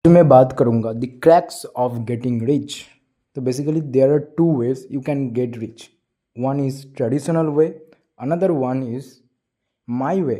तो मैं बात करूँगा the cracks of getting rich. तो basically there are two ways you can get rich. One is traditional way, another one is my way.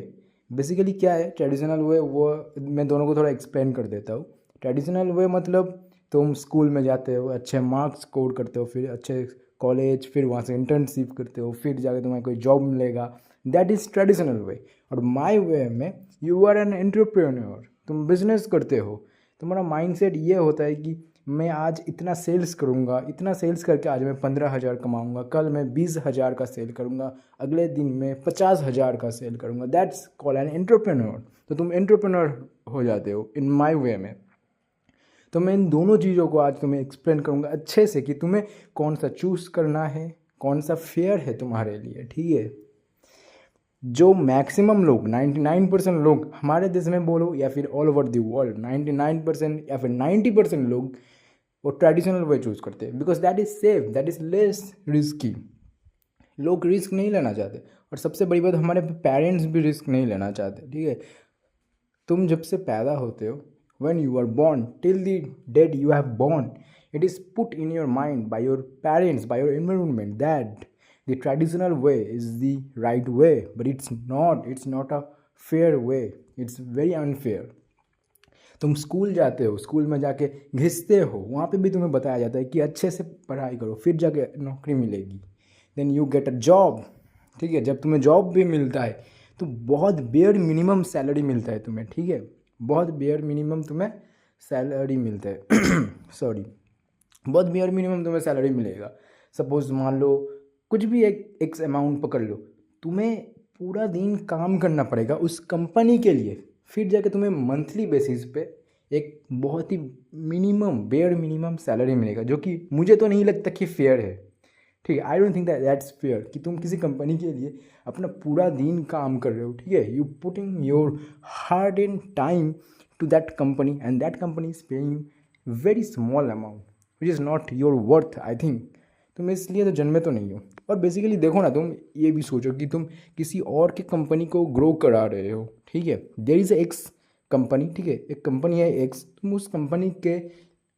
Basically क्या है traditional way, वो मैं दोनों को थोड़ा एक्सप्लेन कर देता हूँ। ट्रेडिशनल वे मतलब तुम स्कूल में जाते हो, अच्छे मार्क्स स्कोर करते हो, फिर अच्छे कॉलेज, फिर वहाँ से इंटर्नशिप करते हो, फिर जाके तुम्हें कोई जॉब मिलेगा। दैट इज़ ट्रेडिशनल वे। और माई वे में यू आर एन एंटरप्रेन्योर, तुम बिजनेस करते हो। तुम्हारा माइंडसेट ये होता है कि मैं आज इतना सेल्स करूँगा, इतना सेल्स करके आज मैं 15,000 कमाऊँगा, कल मैं 20,000 का सेल करूँगा, अगले दिन मैं 50,000 का सेल करूँगा। That's call an entrepreneur. तो तुम एंटरप्रेन्योर हो जाते हो इन माई वे में। तो मैं इन दोनों चीज़ों को आज तुम्हें एक्सप्लेन करूँगा अच्छे से कि तुम्हें कौन सा चूज़ करना है, कौन सा फेयर है तुम्हारे लिए। ठीक है, जो मैक्सिमम लोग 99% लोग हमारे देश में बोलो या फिर ऑल ओवर द वर्ल्ड 99% या फिर 90% लोग वो ट्रेडिशनल वे चूज़ करते हैं, because that is safe, that is less risky. लोग रिस्क नहीं लेना चाहते, और सबसे बड़ी बात हमारे पेरेंट्स भी रिस्क नहीं लेना चाहते। ठीक है, तुम जब से पैदा होते हो, when you are born till the date you have born, it is put in your mind by your parents, by your environment, that the traditional way is the right way, but it's not a fair way, it's very unfair. तुम school जाते हो, school में जाके घिसते हो, वहाँ पे भी तुम्हें बताया जाता है कि अच्छे से पढ़ाई करो फिर जाके नौकरी मिलेगी, then you get a job. ठीक है, जब तुम्हें जॉब भी मिलता है तो बहुत बेयर मिनिमम सैलरी मिलता है तुम्हें। ठीक है, बहुत बेयर मिनिमम तुम्हें सैलरी मिलता है सॉरी, बहुत बेयर मिनिमम तुम्हें सैलरी मिलेगा। सपोज मान लो कुछ भी एक एक्स अमाउंट पकड़ लो, तुम्हें पूरा दिन काम करना पड़ेगा उस कंपनी के लिए, फिर जाके तुम्हें मंथली बेसिस पे एक बहुत ही मिनिमम बेयर मिनिमम सैलरी मिलेगा, जो कि मुझे तो नहीं लगता कि फेयर है। ठीक है, I don't think that's fair कि तुम किसी कंपनी के लिए अपना पूरा दिन काम कर रहे हो। ठीक है, you putting your hard and time to that company and that company is paying you very small amount which is not your worth. I think तुम इसलिए तो जन्मे तो नहीं हो। और बेसिकली देखो ना, तुम ये भी सोचो कि तुम किसी और की कंपनी को ग्रो करा रहे हो। ठीक है, देयर इज़ एक्स कंपनी, ठीक है, एक कंपनी है एक्स, तुम उस कंपनी के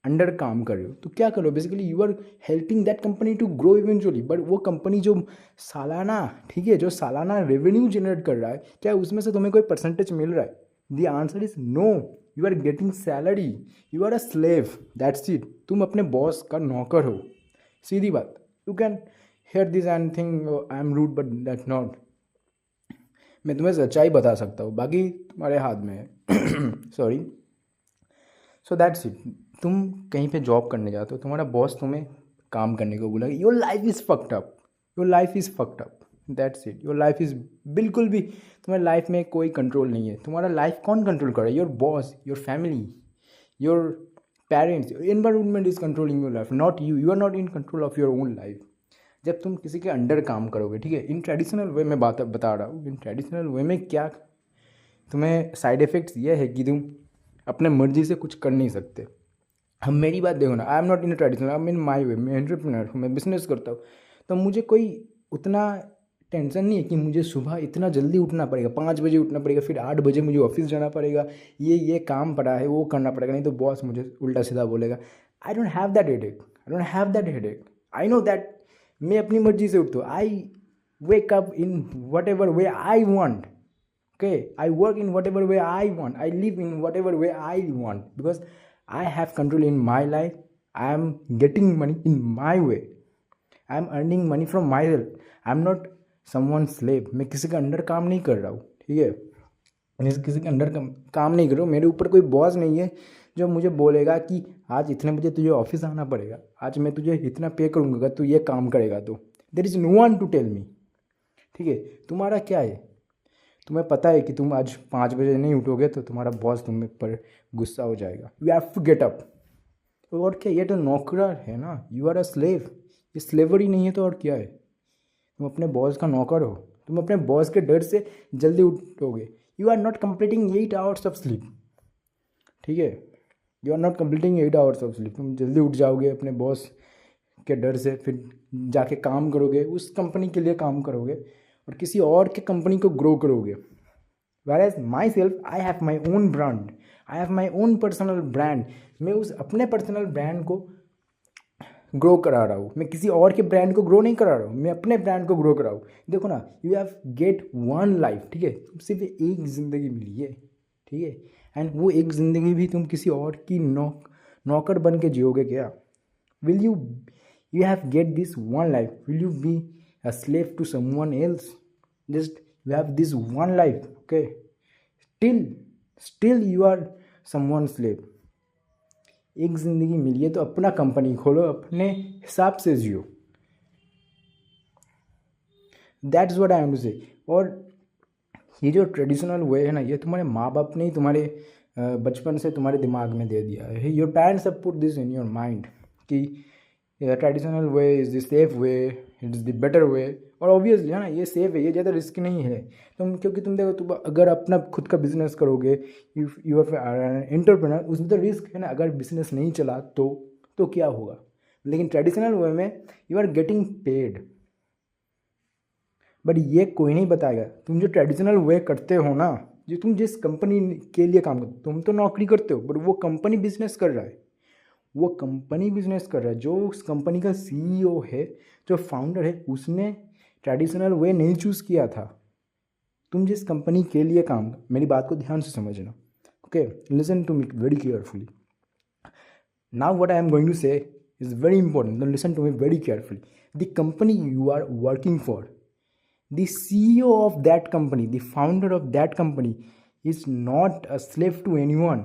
अंडर काम कर रहे हो, तो क्या करो basically you are helping that company to grow eventually. But वो कंपनी जो सालाना, ठीक है, जो सालाना रेवेन्यू जनरेट कर रहा है, क्या उसमें से तुम्हें कोई परसेंटेज मिल रहा है? The answer is no, you are getting salary, you are a slave, that's it. तुम अपने बॉस का नौकर हो, सीधी बात। You can hear this and think I am rude, but that not. मैं तुम्हें सच्चाई बता सकता हूँ, बाकी तुम्हारे हाथ में है सॉरी। So that's it. तुम कहीं पे जॉब करने जाते हो, तुम्हारा बॉस तुम्हें काम करने को बोला, your life is fucked up, your life is fucked up, that's it. Your life is बिल्कुल भी, तुम्हारी लाइफ में कोई कंट्रोल नहीं है। तुम्हारा लाइफ कौन कंट्रोल कर रहा है? Your boss, your family, your parents, your environment is controlling your life, not you. You are not in control of your own life. जब तुम किसी के अंडर काम करोगे, ठीक है, इन ट्रेडिशनल वे में बात बता रहा हूँ, इन ट्रेडिशनल वे में क्या तुम्हें साइड इफ़ेक्ट्स ये है कि तुम अपने मर्जी से कुछ कर नहीं सकते। हम मेरी बात देखो ना, I am not in traditional, I am in my way, मैं एंटरप्रेन्योर हूँ, मैं बिजनेस करता हूँ। तो मुझे कोई उतना टेंशन नहीं है कि मुझे सुबह इतना जल्दी उठना पड़ेगा, 5 बजे उठना पड़ेगा, फिर 8 बजे मुझे ऑफिस जाना पड़ेगा, ये काम पड़ा है वो करना पड़ेगा, नहीं तो बॉस मुझे उल्टा सीधा बोलेगा। I don't have that headache, I don't have that headache. I know that मैं अपनी मर्जी से उठता हूँ। I wake up in whatever way I want. Okay, I work in whatever way I want, I live in whatever way I want, because I have control in my life. I am getting money in my way, I am earning money from myself, I am not someone's slave. मैं किसी के under काम नहीं कर रहा हूँ। ठीक है, मैं किसी के अंडर काम नहीं कर रहा हूँ। मेरे ऊपर कोई बॉस नहीं है जो मुझे बोलेगा कि आज इतने बजे तुझे ऑफिस आना पड़ेगा, आज मैं तुझे इतना पे करूँगा अगर तू ये काम करेगा तो। There is no one to tell me. ठीक है, तुम्हारा क्या है? तुम्हें पता है कि तुम आज 5 बजे नहीं उठोगे तो तुम्हारा बॉस तुम पर गुस्सा हो जाएगा, you have to get up. और क्या, ये तो नौकरा है ना, यू आर अ स्लेव। ये स्लेवरी नहीं है तो और क्या है? तुम अपने बॉस का नौकर हो, तुम अपने बॉस के डर से जल्दी उठोगे। You are not completing 8 hours of sleep. ठीक है, you are not completing 8 hours of sleep. तुम जल्दी उठ जाओगे अपने बॉस के डर से, फिर जाके काम करोगे, उस कंपनी के लिए काम करोगे और किसी और के कंपनी को ग्रो करोगे। Whereas myself, I have my own brand, I have my own personal brand. मैं उस अपने पर्सनल ब्रांड को ग्रो करा रहा हूँ, मैं किसी और के ब्रांड को ग्रो नहीं करा रहा हूँ, मैं अपने ब्रांड को ग्रो करा हूँ। देखो ना, you have get one life, ठीक है, तुम सिर्फ एक ज़िंदगी मिली है, ठीक है, एंड वो एक ज़िंदगी भी तुम किसी और की नौकर बन के जियोगे क्या? Will you have get this one life, will you be a slave to someone else? Just you have this one life, okay, still you are someone slave. एक ज़िंदगी मिली है तो अपना कंपनी खोलो, अपने हिसाब से जियो। That's what I am to say. और ये जो ट्रेडिशनल वे है ना, ये तुम्हारे माँ बाप ने ही तुम्हारे बचपन से तुम्हारे दिमाग में दे दिया है। Your parents have put this in your mind कि traditional way is the safe way, it is the better way. और ऑब्वियसली है ना, ये सेफ है, ये ज़्यादा रिस्क नहीं है। क्योंकि तुम देखो, तुम अगर अपना खुद का बिजनेस करोगे, यू आर एंटरप्रेन्योर, उसमें तो रिस्क है ना। अगर बिजनेस नहीं चला तो क्या होगा? लेकिन ट्रेडिशनल वे में you are getting paid. But ये कोई नहीं बताएगा। तुम जो ट्रेडिशनल वे करते हो ना, जो तुम जिस कंपनी के लिए काम करते हो, तुम तो नौकरी करते हो, बट वो कंपनी बिजनेस कर रहा है, वो कंपनी बिजनेस कर रहा है। जो उस कंपनी का सीईओ है, जो फाउंडर है, उसने ट्रेडिशनल वे नहीं चूज़ किया था। तुम जिस कंपनी के लिए काम, मेरी बात को ध्यान से समझना, okay, listen to me very carefully. Now what I am going to say is very important, listen to me very carefully. The company you are working for, the CEO of that company, the founder of that company is not a slave to anyone.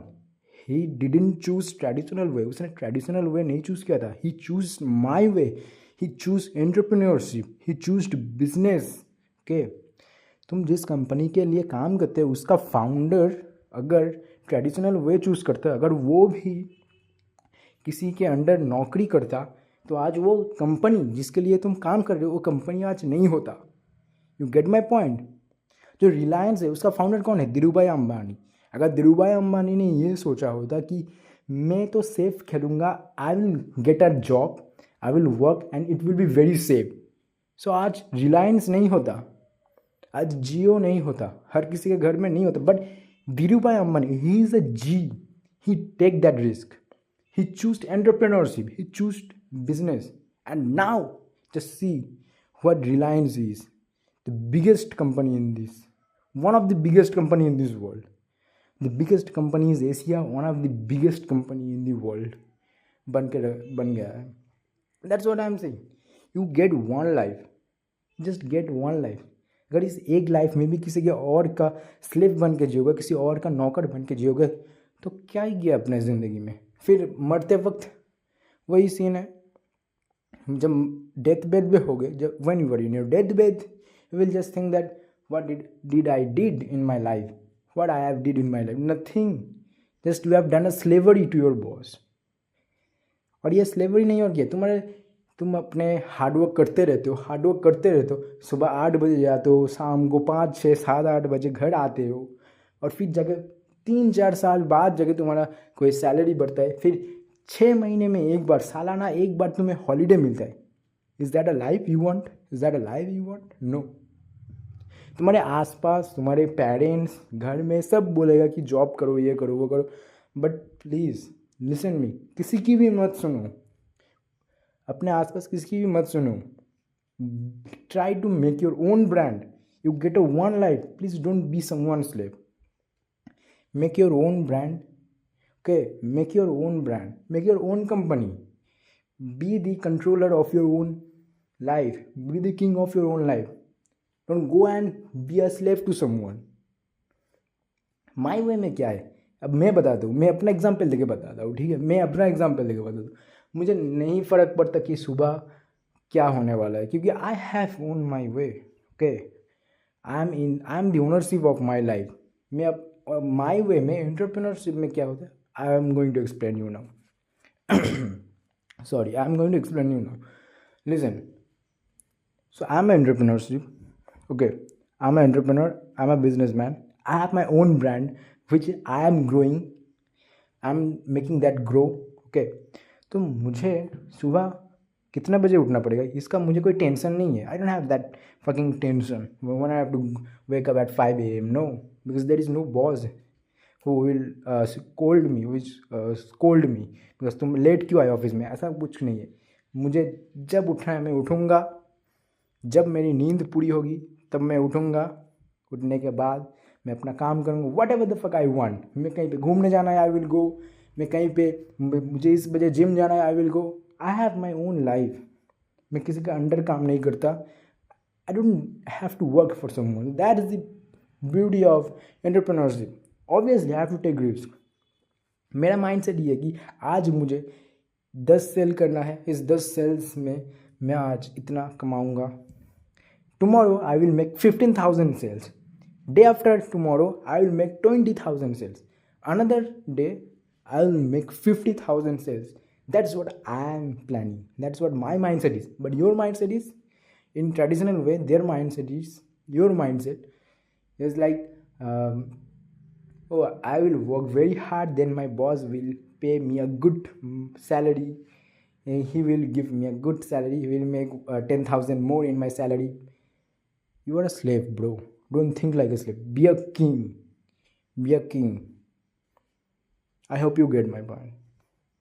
He didn't choose traditional way. उसने traditional way नहीं choose किया था. He chose my way. He chose entrepreneurship. He chose business. Okay. तुम जिस company के लिए काम करते हो, उसका फाउंडर अगर ट्रेडिशनल वे चूज़ करता, अगर वो भी किसी के अंडर नौकरी करता, तो आज वो कंपनी जिसके लिए तुम काम कर रहे हो, वो कंपनी आज नहीं होता। You get my point? जो रिलायंस है, उसका फाउंडर कौन है? धीरूभाई अंबानी। अगर धीरूभाई अंबानी ने ये सोचा होता कि मैं तो सेफ खेलूँगा, I will get a job, I will work and it will be very safe, so आज रिलायंस नहीं होता, आज जियो नहीं होता, हर किसी के घर में नहीं होता। But Dhirubhai Ambani, he is a G, he take that risk, he choose entrepreneurship, he choose business, and now just see what Reliance is, the biggest company in this, one of the biggest company in this world. The biggest company is Asia, one of the biggest company in the world बन गया है। That's what I'm saying. You get one life, just get one life. अगर इस एक life में भी किसी के और का स्लेव बन के जियोगे, किसी और का नौकर बन के जियोगे, तो क्या ही किया अपने ज़िंदगी में? फिर मरते वक्त वही सीन है। जब डेथ बेड पे हो गए, जब when you are in your death bed, you will just think that what did I did in my life, what I have did in my life, nothing, just you have done a slavery to your boss. और ये slavery नहीं, और क्या, तुम अपने hard work करते रहते हो, सुबह 8 बजे जाते हो, शाम को 5, 6, 7, 8 बजे घर आते हो, और फिर जगह 3-4 साल बाद जगह तुम्हारा कोई सैलरी बढ़ता है, फिर 6 महीने में एक बार, सालाना एक बार तुम्हें हॉलीडे मिलता है। Is that a life you want? No. तुम्हारे आसपास तुम्हारे पेरेंट्स, घर में सब बोलेगा कि जॉब करो, ये करो, वो करो, बट प्लीज़ लिसन मी, किसी की भी मत सुनो, अपने आसपास किसी की भी मत सुनो। Try to make your own brand, you get a one life, please don't be someone slave, make your own brand, okay, make your own brand, make your own company, be the controller of your own life, be the king of your own life, don't go and be a slave to someone. my way में क्या है, अब मैं बताता हूँ, मैं अपना example देके बताता हूँ, ठीक है, मैं अपना एग्जाम्पल देके बताता हूँ। मुझे नहीं फ़र्क पड़ता कि सुबह क्या होने वाला है, क्योंकि I have own my way, okay, I am the ownership of my life. मैं अब माई वे में, एंटरप्रेन्योरशिप में क्या होता है, I am going to explain you now. Sorry, I am going to explain you now. Listen. So I am an entrepreneurship. Okay, I am an entrepreneur. I am a businessman. I have my own brand, which I am growing. I am making that grow. Okay. तो मुझे सुबह कितना बजे उठना पड़ेगा, इसका मुझे कोई टेंशन नहीं है. I don't have that fucking tension when I have to wake up at 5 a.m. No, because there is no boss who will scold me, which scold me because तुम लेट क्यों आए ऑफिस में, ऐसा कुछ नहीं है। मुझे जब उठना है मैं उठूँगा, जब मेरी नींद पूरी होगी तब मैं उठूँगा। उठने के बाद मैं अपना काम करूँगा, what ever the fuck I want. मैं कहीं पे घूमने जाना है आई विल गो, मैं कहीं पे मुझे इस बजे जिम जाना है I will go. I have my own life. मैं किसी का अंडर काम नहीं करता। I don't have to work for someone. That is the beauty of entrepreneurship. Obviously I have to take risk. मेरा माइंड सेट ये है कि आज मुझे 10 सेल करना है, इस 10 सेल्स में मैं आज इतना कमाऊँगा। Tomorrow I will make 15,000 sales. Day after tomorrow I will make 20,000 sales. Another day I will make 50,000 sales. That's what I am planning. That's what my mindset is. But your mindset is, in traditional way, their mindset is, your mindset is like, oh, I will work very hard, then my boss will pay me a good salary. He will give me a good salary. He will make 10,000 more in my salary. You are a slave, bro. Don't think like a slave. Be a king. Be a king. I hope you get my point.